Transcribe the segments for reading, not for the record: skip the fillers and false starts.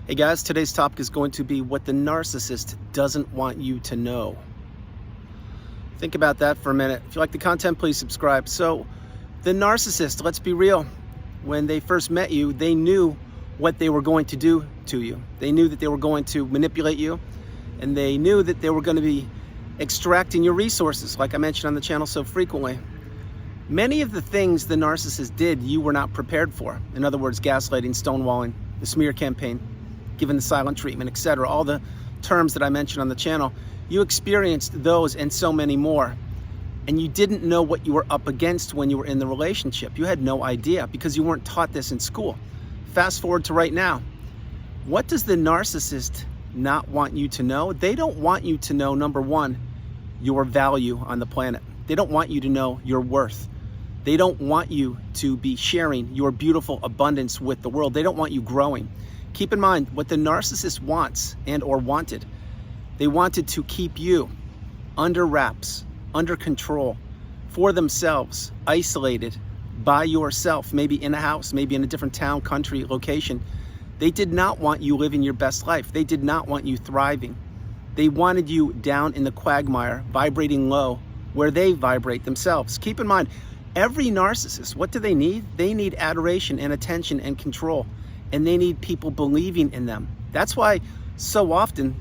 Hey guys, today's topic is going to be what the narcissist doesn't want you to know. Think about that for a minute. If you like the content, please subscribe. So, the narcissist, let's be real. When they first met you, they knew what they were going to do to you. They knew that they were going to manipulate you, and they knew that they were going to be extracting your resources, like I mentioned on the channel so frequently. Many of the things the narcissist did, you were not prepared for. In other words, gaslighting, stonewalling, the smear campaign, given the silent treatment, etc. All the terms that I mentioned on the channel, you experienced those and so many more. And you didn't know what you were up against when you were in the relationship. You had no idea because you weren't taught this in school. Fast forward to right now. What does the narcissist not want you to know? They don't want you to know, number one, your value on the planet. They don't want you to know your worth. They don't want you to be sharing your beautiful abundance with the world. They don't want you growing. Keep in mind what the narcissist wants and or wanted. They wanted to keep you under wraps, under control, for themselves, isolated by yourself, maybe in a house, maybe in a different town, country, location. They did not want you living your best life. They did not want you thriving. They wanted you down in the quagmire, vibrating low, where they vibrate themselves. Keep in mind, every narcissist, what do they need? They need adoration and attention and control. And they need people believing in them. That's why so often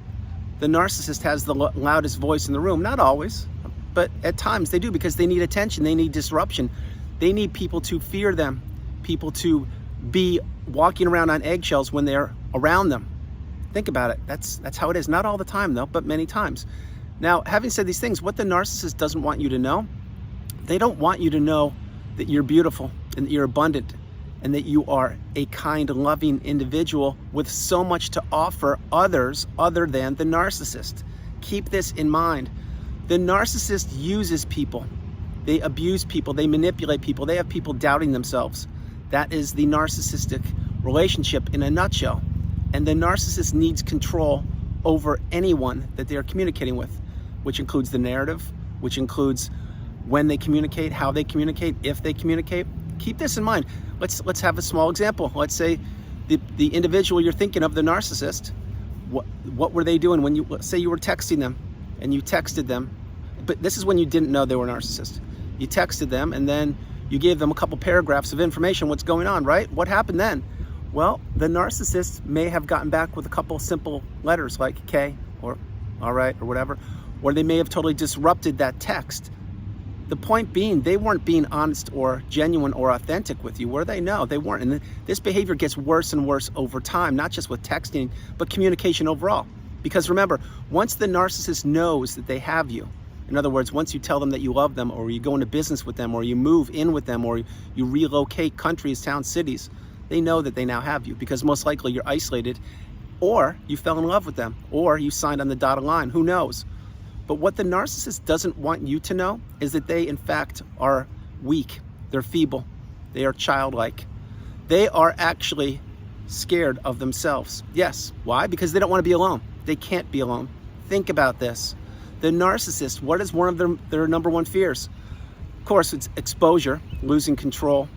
the narcissist has the loudest voice in the room. Not always, but at times they do, because they need attention, they need disruption. They need people to fear them, people to be walking around on eggshells when they're around them. Think about it. That's how it is. Not all the time though, but many times. Now, having said these things, what the narcissist doesn't want you to know, they don't want you to know that you're beautiful and that you're abundant and that you are a kind, loving individual with so much to offer others other than the narcissist. Keep this in mind. The narcissist uses people. They abuse people. They manipulate people. They have people doubting themselves. That is the narcissistic relationship in a nutshell. And the narcissist needs control over anyone that they are communicating with, which includes the narrative, which includes when they communicate, how they communicate, if they communicate. Keep this in mind. Let's have a small example. Let's say the individual you're thinking of, the narcissist, what were they doing when let's say you were texting them and you texted them, but this is when you didn't know they were a narcissist. You texted them and then you gave them a couple paragraphs of information, what's going on, right? What happened then? Well, the narcissist may have gotten back with a couple simple letters like K or all right or whatever, or they may have totally disrupted that text. The point being, they weren't being honest or genuine or authentic with you, were they? No, they weren't. And this behavior gets worse and worse over time, not just with texting, but communication overall. Because remember, once the narcissist knows that they have you, in other words, once you tell them that you love them, or you go into business with them, or you move in with them, or you relocate countries, towns, cities, they know that they now have you, because most likely you're isolated, or you fell in love with them, or you signed on the dotted line, who knows? But what the narcissist doesn't want you to know is that they, in fact, are weak. They're feeble. They are childlike. They are actually scared of themselves. Yes. Why? Because they don't want to be alone. They can't be alone. Think about this. The narcissist, what is one of their number one fears? Of course, it's exposure, losing control.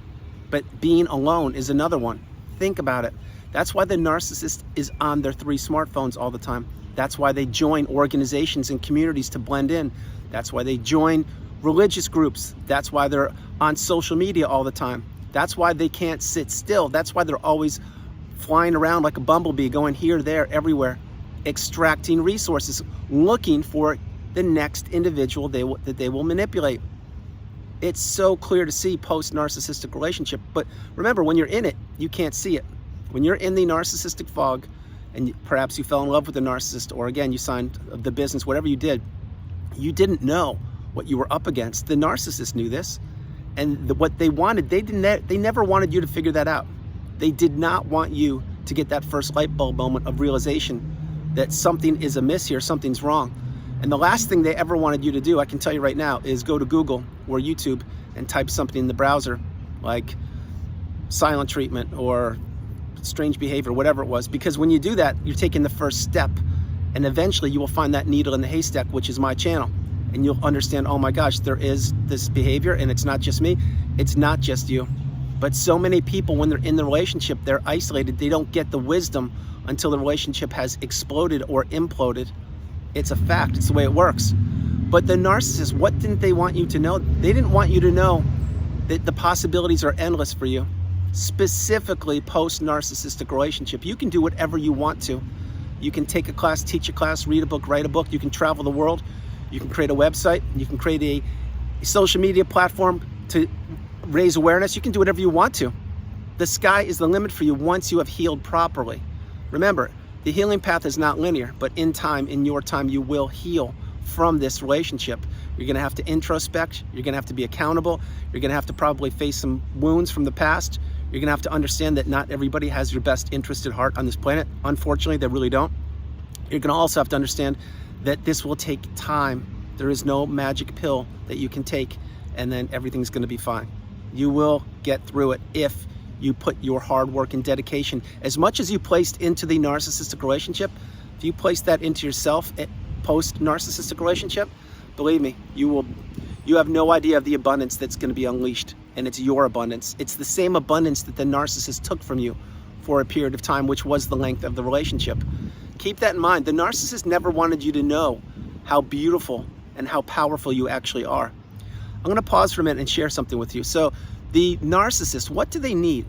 But being alone is another one. Think about it. That's why the narcissist is on their 3 smartphones all the time. That's why they join organizations and communities to blend in. That's why they join religious groups. That's why they're on social media all the time. That's why they can't sit still. That's why they're always flying around like a bumblebee, going here, there, everywhere, extracting resources, looking for the next individual that they will manipulate. It's so clear to see post-narcissistic relationship. But remember, when you're in it, you can't see it. When you're in the narcissistic fog, and perhaps you fell in love with the narcissist, or again, you signed the business, whatever you did, you didn't know what you were up against. The narcissist knew this, and what they wanted, they never wanted you to figure that out. They did not want you to get that first light bulb moment of realization that something is amiss here, something's wrong. And the last thing they ever wanted you to do, I can tell you right now, is go to Google or YouTube and type something in the browser like silent treatment or strange behavior, whatever it was, because when you do that, you're taking the first step, and eventually you will find that needle in the haystack, which is my channel, and you'll understand, oh my gosh, there is this behavior, and it's not just me, it's not just you. But so many people, when they're in the relationship, they're isolated. They don't get the wisdom until the relationship has exploded or imploded. It's a fact. It's the way it works. But the narcissist, what didn't they want you to know? They didn't want you to know that the possibilities are endless for you. Specifically post-narcissistic relationship. You can do whatever you want to. You can take a class, teach a class, read a book, write a book. You can travel the world. You can create a website. You can create a social media platform to raise awareness. You can do whatever you want to. The sky is the limit for you once you have healed properly. Remember, the healing path is not linear, but in time, in your time, you will heal from this relationship. You're gonna have to introspect. You're gonna have to be accountable. You're gonna have to probably face some wounds from the past. You're gonna have to understand that not everybody has your best interest at heart on this planet. Unfortunately, they really don't. You're gonna also have to understand that this will take time. There is no magic pill that you can take and then everything's gonna be fine. You will get through it if you put your hard work and dedication, as much as you placed into the narcissistic relationship, if you place that into yourself post-narcissistic relationship, believe me, you have no idea of the abundance that's going to be unleashed, and it's your abundance. It's the same abundance that the narcissist took from you for a period of time, which was the length of the relationship. Keep that in mind. The narcissist never wanted you to know how beautiful and how powerful you actually are. I'm going to pause for a minute and share something with you. So the narcissist, what do they need?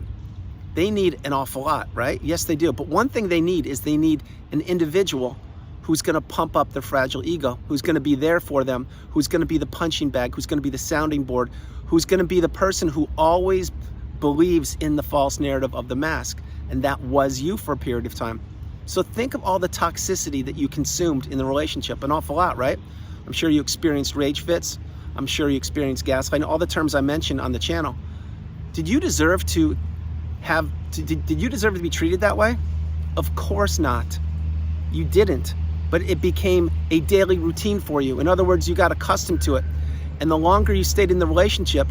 They need an awful lot, right? Yes, they do. But one thing they need is they need an individual who's going to pump up their fragile ego, who's going to be there for them, who's going to be the punching bag, who's going to be the sounding board, who's going to be the person who always believes in the false narrative of the mask. And that was you for a period of time. So think of all the toxicity that you consumed in the relationship, an awful lot, right? I'm sure you experienced rage fits. I'm sure you experienced gaslighting, all the terms I mentioned on the channel. Did you deserve to did you deserve to be treated that way? Of course not. You didn't. But it became a daily routine for you. In other words, you got accustomed to it. And the longer you stayed in the relationship,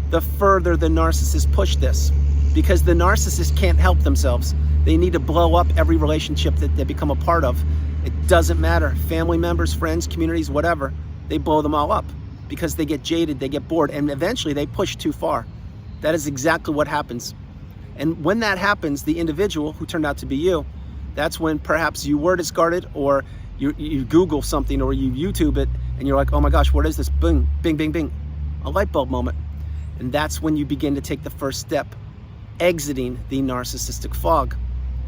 the further the narcissist pushed this. Because the narcissist can't help themselves. They need to blow up every relationship that they become a part of. It doesn't matter. Family members, friends, communities, whatever. They blow them all up. Because they get jaded, they get bored, and eventually they push too far. That is exactly what happens. And when that happens, the individual who turned out to be you, that's when perhaps you were discarded, or you Google something, or you YouTube it, and you're like, oh my gosh, what is this? Boom, bing, bing, bing. A light bulb moment. And that's when you begin to take the first step, exiting the narcissistic fog.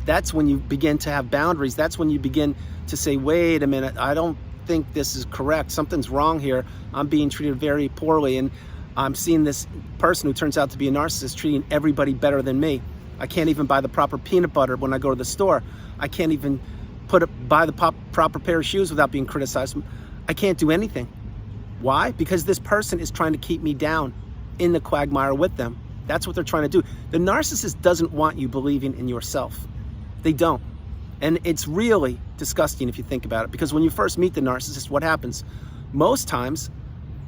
That's when you begin to have boundaries. That's when you begin to say, wait a minute, I don't think this is correct. Something's wrong here. I'm being treated very poorly, and I'm seeing this person who turns out to be a narcissist treating everybody better than me. I can't even buy the proper peanut butter when I go to the store. I can't even buy the proper pair of shoes without being criticized. I can't do anything. Why? Because this person is trying to keep me down in the quagmire with them. That's what they're trying to do. The narcissist doesn't want you believing in yourself. They don't. And it's really disgusting if you think about it, because when you first meet the narcissist, what happens? Most times,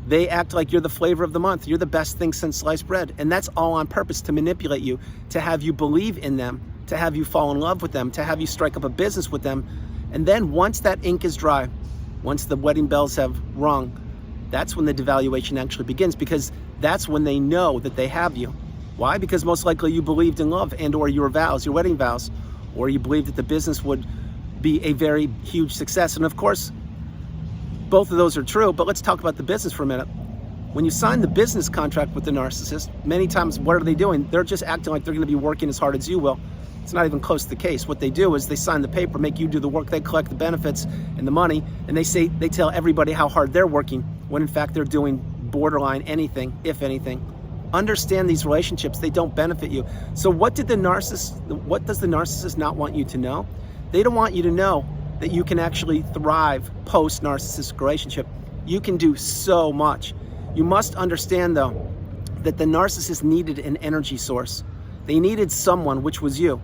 they act like you're the flavor of the month. You're the best thing since sliced bread. And that's all on purpose, to manipulate you, to have you believe in them, to have you fall in love with them, to have you strike up a business with them. And then once that ink is dry, once the wedding bells have rung, that's when the devaluation actually begins, because that's when they know that they have you. Why? Because most likely you believed in love and or your vows, your wedding vows, or you believed that the business would be a very huge success. And of course, both of those are true, but let's talk about the business for a minute. When you sign the business contract with the narcissist, many times what are they doing? They're just acting like they're gonna be working as hard as you will. It's not even close to the case. What they do is they sign the paper, make you do the work, they collect the benefits and the money, and they tell everybody how hard they're working, when in fact they're doing borderline anything, if anything. Understand these relationships, they don't benefit you. So what does the narcissist not want you to know? They don't want you to know that you can actually thrive post-narcissistic relationship. You can do so much. You must understand though, that the narcissist needed an energy source. They needed someone, which was you,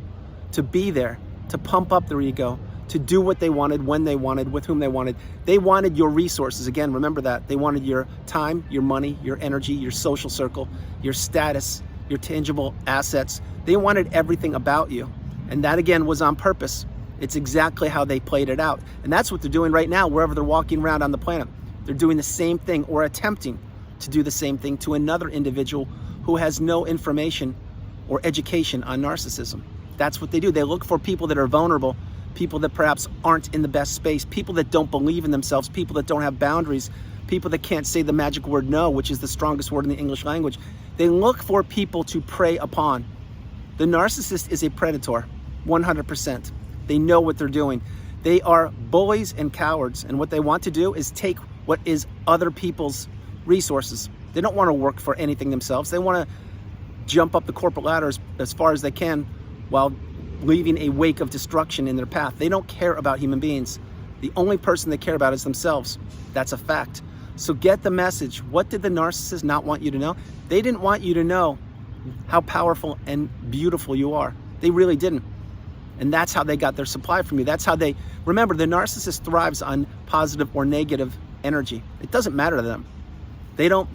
to be there, to pump up their ego, to do what they wanted, when they wanted, with whom they wanted. They wanted your resources. Again, remember that. They wanted your time, your money, your energy, your social circle, your status, your tangible assets. They wanted everything about you. And that again was on purpose. It's exactly how they played it out. And that's what they're doing right now, wherever they're walking around on the planet. They're doing the same thing, or attempting to do the same thing to another individual who has no information or education on narcissism. That's what they do. They look for people that are vulnerable people that perhaps aren't in the best space, people that don't believe in themselves, people that don't have boundaries, people that can't say the magic word no, which is the strongest word in the English language. They look for people to prey upon. The narcissist is a predator, 100%. They know what they're doing. They are bullies and cowards, and what they want to do is take what is other people's resources. They don't want to work for anything themselves. They want to jump up the corporate ladder as far as they can while leaving a wake of destruction in their path. They don't care about human beings. The only person they care about is themselves. That's a fact. So get the message. What did the narcissist not want you to know? They didn't want you to know how powerful and beautiful you are. They really didn't. And that's how they got their supply from you. That's how they, remember, the narcissist thrives on positive or negative energy. It doesn't matter to them. They don't,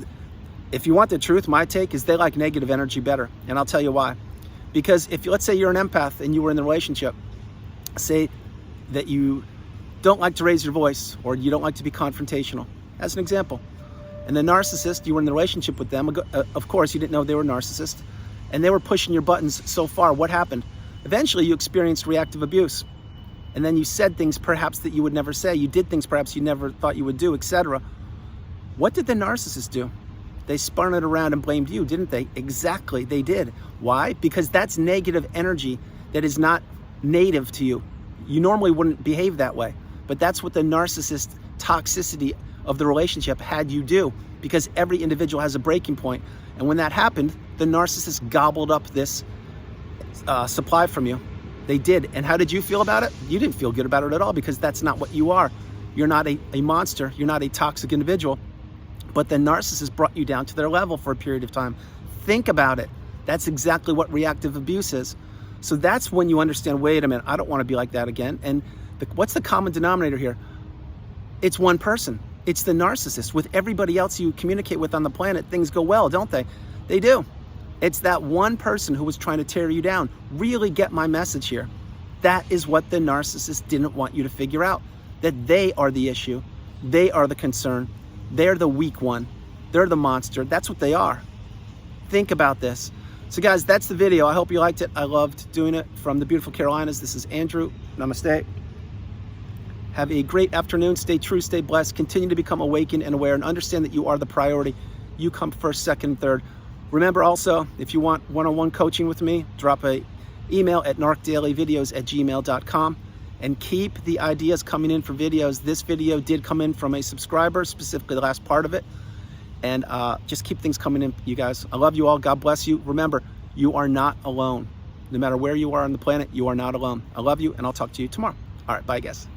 if you want the truth, my take is they like negative energy better. And I'll tell you why. Because if, let's say you're an empath and you were in the relationship, say that you don't like to raise your voice or you don't like to be confrontational, as an example. And the narcissist, you were in the relationship with them, of course you didn't know they were narcissist, and they were pushing your buttons so far. What happened? Eventually you experienced reactive abuse. And then you said things perhaps that you would never say. You did things perhaps you never thought you would do, etc. What did the narcissist do? They spun it around and blamed you, didn't they? Exactly, they did. Why? Because that's negative energy that is not native to you. You normally wouldn't behave that way, but that's what the narcissist toxicity of the relationship had you do, because every individual has a breaking point. And when that happened, the narcissist gobbled up this supply from you. They did. And how did you feel about it? You didn't feel good about it at all, because that's not what you are. You're not a monster. You're not a toxic individual. But the narcissist brought you down to their level for a period of time. Think about it. That's exactly what reactive abuse is. So that's when you understand, wait a minute, I don't want to be like that again. And what's the common denominator here? It's one person. It's the narcissist. With everybody else you communicate with on the planet, things go well, don't they? They do. It's that one person who was trying to tear you down. Really get my message here. That is what the narcissist didn't want you to figure out. That they are the issue. They are the concern. They're the weak one. They're the monster. That's what they are. Think about this. So guys, that's the video. I hope you liked it. I loved doing it from the beautiful Carolinas. This is Andrew. Namaste. Have a great afternoon. Stay true, stay blessed. Continue to become awakened and aware, and understand that you are the priority. You come first, second, third. Remember also, if you want one-on-one coaching with me, drop a email at narcdailyvideos@gmail.com. And keep the ideas coming in for videos. This video did come in from a subscriber, specifically the last part of it. And just keep things coming in, you guys. I love you all. God bless you. Remember, you are not alone. No matter where you are on the planet, you are not alone. I love you, and I'll talk to you tomorrow. All right, bye, guys.